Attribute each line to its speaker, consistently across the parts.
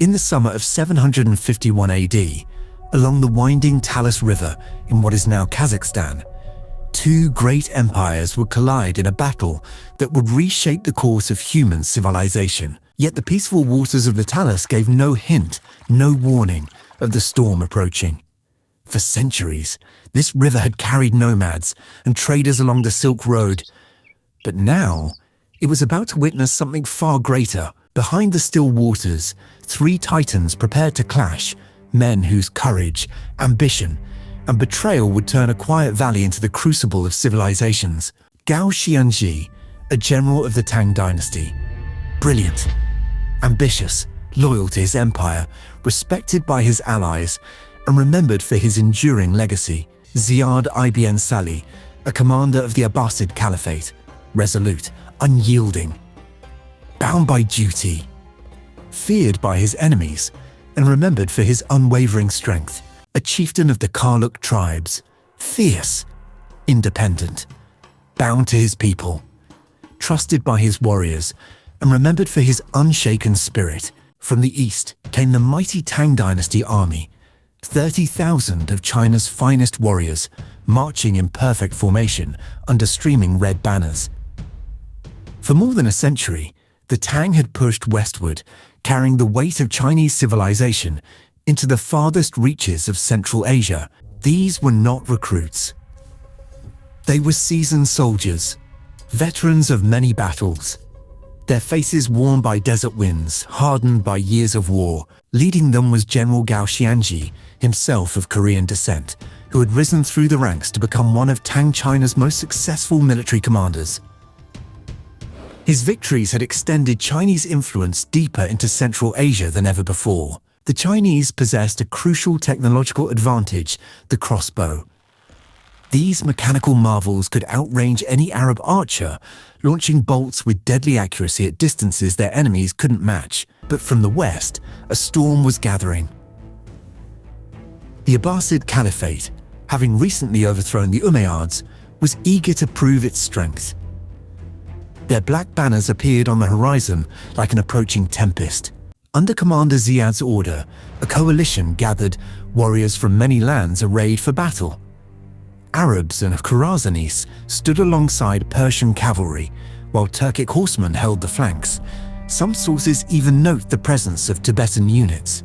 Speaker 1: In the summer of 751 AD, along the winding Talas River in what is now Kazakhstan, two great empires would collide in a battle that would reshape the course of human civilization. Yet the peaceful waters of the Talas gave no hint, no warning of the storm approaching. For centuries, this river had carried nomads and traders along the Silk Road. But now, it was about to witness something far greater. Behind the still waters, three titans prepared to clash, men whose courage, ambition, and betrayal would turn a quiet valley into the crucible of civilizations. Gao Xianzhi, a general of the Tang Dynasty. Brilliant, ambitious, loyal to his empire, respected by his allies, and remembered for his enduring legacy. Ziyad ibn Salih, a commander of the Abbasid Caliphate. Resolute, unyielding, bound by duty, feared by his enemies, and remembered for his unwavering strength. A chieftain of the Karluk tribes, fierce, independent, bound to his people, trusted by his warriors, and remembered for his unshaken spirit. From the east came the mighty Tang Dynasty army, 30,000 of China's finest warriors, marching in perfect formation under streaming red banners. For more than a century, the Tang had pushed westward, carrying the weight of Chinese civilization into the farthest reaches of Central Asia. These were not recruits. They were seasoned soldiers, veterans of many battles, their faces worn by desert winds, hardened by years of war. Leading them was General Gao Xianzhi, himself of Korean descent, who had risen through the ranks to become one of Tang China's most successful military commanders. His victories had extended Chinese influence deeper into Central Asia than ever before. The Chinese possessed a crucial technological advantage, the crossbow. These mechanical marvels could outrange any Arab archer, launching bolts with deadly accuracy at distances their enemies couldn't match. But from the west, a storm was gathering. The Abbasid Caliphate, having recently overthrown the Umayyads, was eager to prove its strength. Their black banners appeared on the horizon like an approaching tempest. Under Commander Ziyad's order, a coalition gathered warriors from many lands arrayed for battle. Arabs and Khurazanis stood alongside Persian cavalry, while Turkic horsemen held the flanks. Some sources even note the presence of Tibetan units.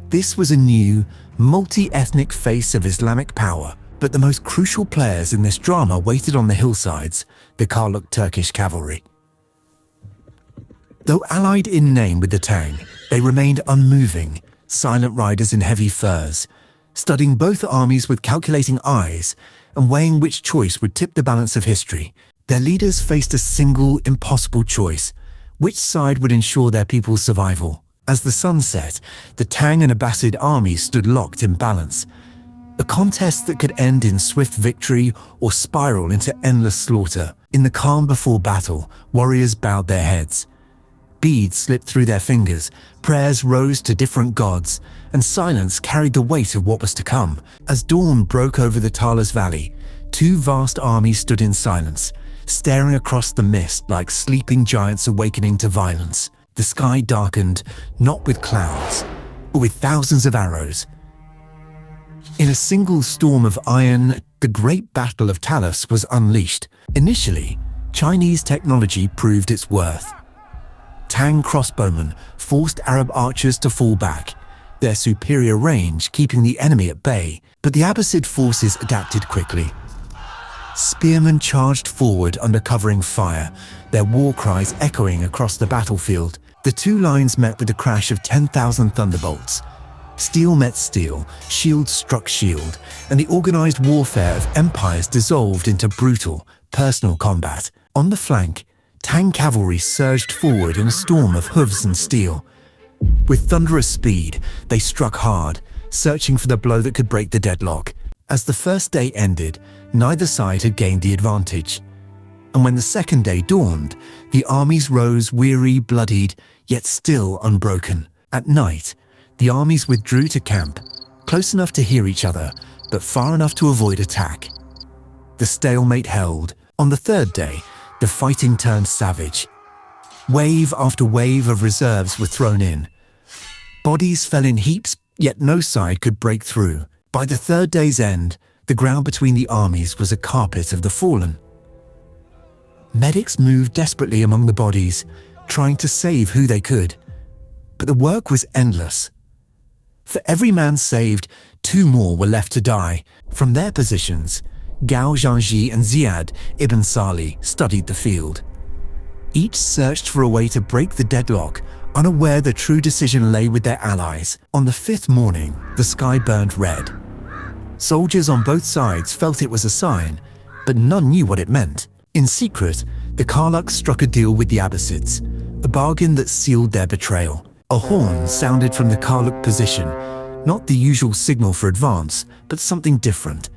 Speaker 1: This was a new, multi-ethnic face of Islamic power, but the most crucial players in this drama waited on the hillsides, the Karluk Turkish cavalry. Though allied in name with the Tang, they remained unmoving, silent riders in heavy furs, studying both armies with calculating eyes and weighing which choice would tip the balance of history. Their leaders faced a single, impossible choice: which side would ensure their people's survival? As the sun set, the Tang and Abbasid armies stood locked in balance, a contest that could end in swift victory or spiral into endless slaughter. In the calm before battle, warriors bowed their heads. Beads slipped through their fingers, prayers rose to different gods, and silence carried the weight of what was to come. As dawn broke over the Talas Valley, two vast armies stood in silence, staring across the mist like sleeping giants awakening to violence. The sky darkened, not with clouds, but with thousands of arrows. In a single storm of iron, the Great Battle of Talas was unleashed. Initially, Chinese technology proved its worth. Tang crossbowmen forced Arab archers to fall back, their superior range keeping the enemy at bay. But the Abbasid forces adapted quickly. Spearmen charged forward under covering fire, their war cries echoing across the battlefield. The two lines met with the crash of 10,000 thunderbolts. Steel met steel, shield struck shield, and the organized warfare of empires dissolved into brutal, personal combat. On the flank, Tang cavalry surged forward in a storm of hooves and steel. With thunderous speed, they struck hard, searching for the blow that could break the deadlock. As the first day ended, neither side had gained the advantage. And when the second day dawned, the armies rose weary, bloodied, yet still unbroken. At night, the armies withdrew to camp, close enough to hear each other, but far enough to avoid attack. The stalemate held. On the third day, the fighting turned savage. Wave after wave of reserves were thrown in, Bodies fell in heaps, yet no side could break through. By the third day's end, the ground between the armies was a carpet of the fallen. Medics moved desperately among the bodies, trying to save who they could. But the work was endless. For every man saved, 2 more were left to die. From their positions, Gao Zhangji and Ziad ibn Salih studied the field. Each searched for a way to break the deadlock, unaware the true decision lay with their allies. On the 5th morning, the sky burned red. Soldiers on both sides felt it was a sign, but none knew what it meant. In secret, the Karluks struck a deal with the Abbasids, a bargain that sealed their betrayal. A horn sounded from the Karluk position, not the usual signal for advance, but something different.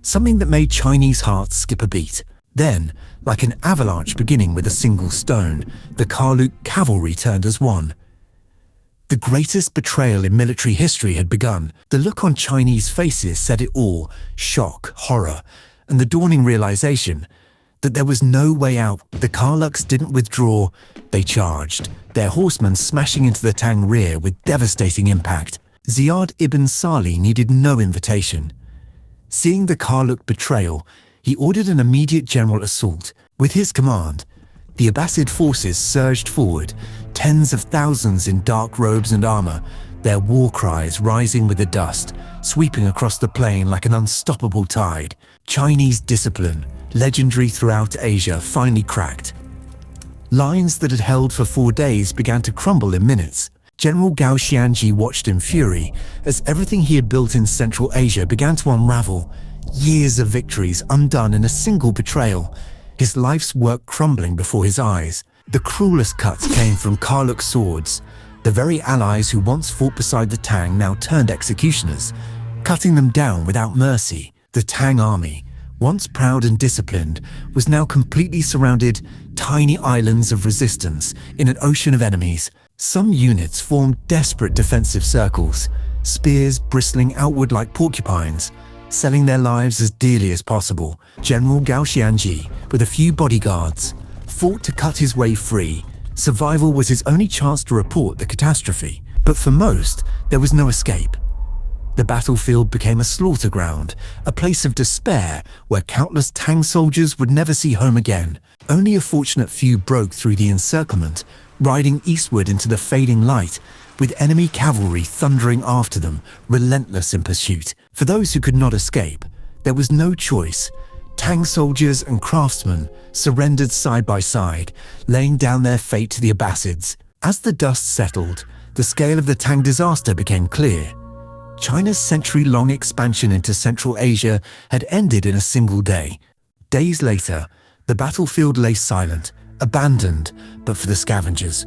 Speaker 1: Something that made Chinese hearts skip a beat. Then, like an avalanche beginning with a single stone, the Karluk cavalry turned as one. The greatest betrayal in military history had begun. The look on Chinese faces said it all: shock, horror, and the dawning realization that there was no way out. The Karluks didn't withdraw, they charged, their horsemen smashing into the Tang rear with devastating impact. Ziad ibn Salih needed no invitation. Seeing the Karluk betrayal, he ordered an immediate general assault. With his command, the Abbasid forces surged forward, tens of thousands in dark robes and armor, their war cries rising with the dust, sweeping across the plain like an unstoppable tide. Chinese discipline, legendary throughout Asia, finally cracked. Lines that had held for 4 days began to crumble in minutes. General Gao Xianji watched in fury as everything he had built in Central Asia began to unravel. Years of victories undone in a single betrayal, his life's work crumbling before his eyes. The cruelest cuts came from Karluk swords. The very allies who once fought beside the Tang now turned executioners, cutting them down without mercy. The Tang army, once proud and disciplined, was now completely surrounded, tiny islands of resistance in an ocean of enemies. Some units formed desperate defensive circles, spears bristling outward like porcupines, selling their lives as dearly as possible. General Gao Xianji, with a few bodyguards, fought to cut his way free. Survival was his only chance to report the catastrophe. But for most, there was no escape. The battlefield became a slaughter ground, a place of despair where countless Tang soldiers would never see home again. Only a fortunate few broke through the encirclement, riding eastward into the fading light, with enemy cavalry thundering after them, relentless in pursuit. For those who could not escape, there was no choice. Tang soldiers and craftsmen surrendered side by side, laying down their fate to the Abbasids. As the dust settled, the scale of the Tang disaster became clear. China's century-long expansion into Central Asia had ended in a single day. Days later, the battlefield lay silent, abandoned, but for the scavengers.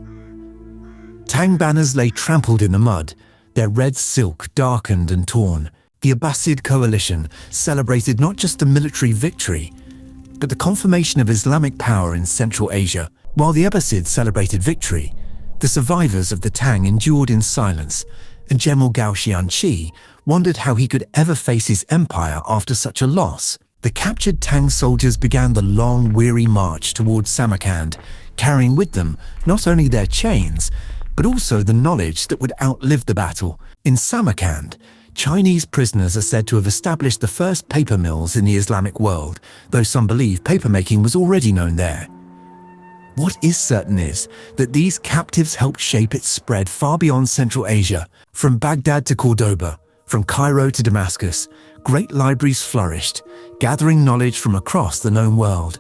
Speaker 1: Tang banners lay trampled in the mud, their red silk darkened and torn. The Abbasid coalition celebrated not just a military victory, but the confirmation of Islamic power in Central Asia. While the Abbasids celebrated victory, the survivors of the Tang endured in silence, and General Gao Xianji wondered how he could ever face his empire after such a loss. The captured Tang soldiers began the long, weary march towards Samarkand, carrying with them not only their chains, but also the knowledge that would outlive the battle. In Samarkand, Chinese prisoners are said to have established the first paper mills in the Islamic world, though some believe papermaking was already known there. What is certain is that these captives helped shape its spread far beyond Central Asia. From Baghdad to Cordoba, from Cairo to Damascus, great libraries flourished, gathering knowledge from across the known world.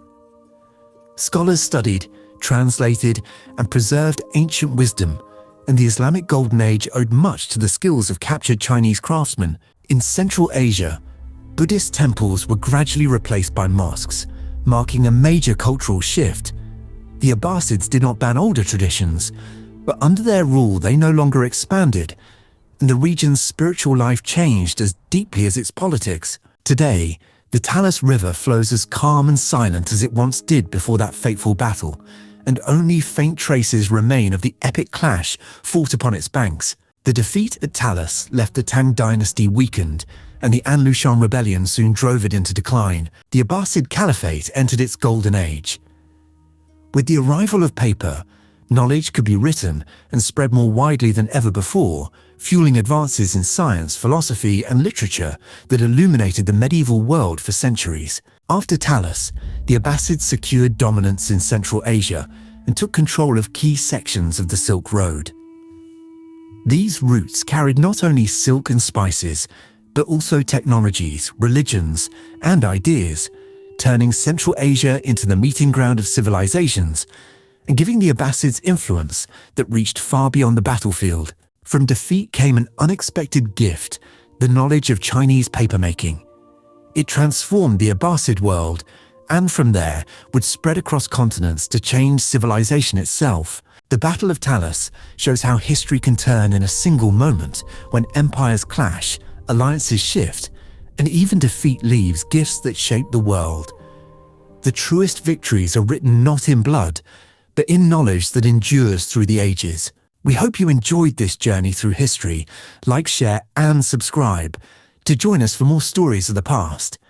Speaker 1: Scholars studied, translated, and preserved ancient wisdom, and the Islamic Golden Age owed much to the skills of captured Chinese craftsmen. In Central Asia, Buddhist temples were gradually replaced by mosques, marking a major cultural shift. The Abbasids did not ban older traditions, but under their rule they no longer expanded, and the region's spiritual life changed as deeply as its politics. Today, the Talas River flows as calm and silent as it once did before that fateful battle, and only faint traces remain of the epic clash fought upon its banks. The defeat at Talas left the Tang Dynasty weakened, and the An-Lushan rebellion soon drove it into decline. The Abbasid Caliphate entered its golden age. With the arrival of paper, Knowledge could be written and spread more widely than ever before, fueling advances in science, philosophy, and literature that illuminated the medieval world for centuries. After Talas, the Abbasids secured dominance in Central Asia and took control of key sections of the Silk Road. These routes carried not only silk and spices, but also technologies, religions, and ideas, turning Central Asia into the meeting ground of civilizations and giving the Abbasids influence that reached far beyond the battlefield. From defeat came an unexpected gift, the knowledge of Chinese papermaking. It transformed the Abbasid world, and from there would spread across continents to change civilization itself. The Battle of Talas shows how history can turn in a single moment when empires clash, alliances shift, and even defeat leaves gifts that shape the world. The truest victories are written not in blood, but in knowledge that endures through the ages. We hope you enjoyed this journey through history. Like, share, and subscribe to join us for more stories of the past.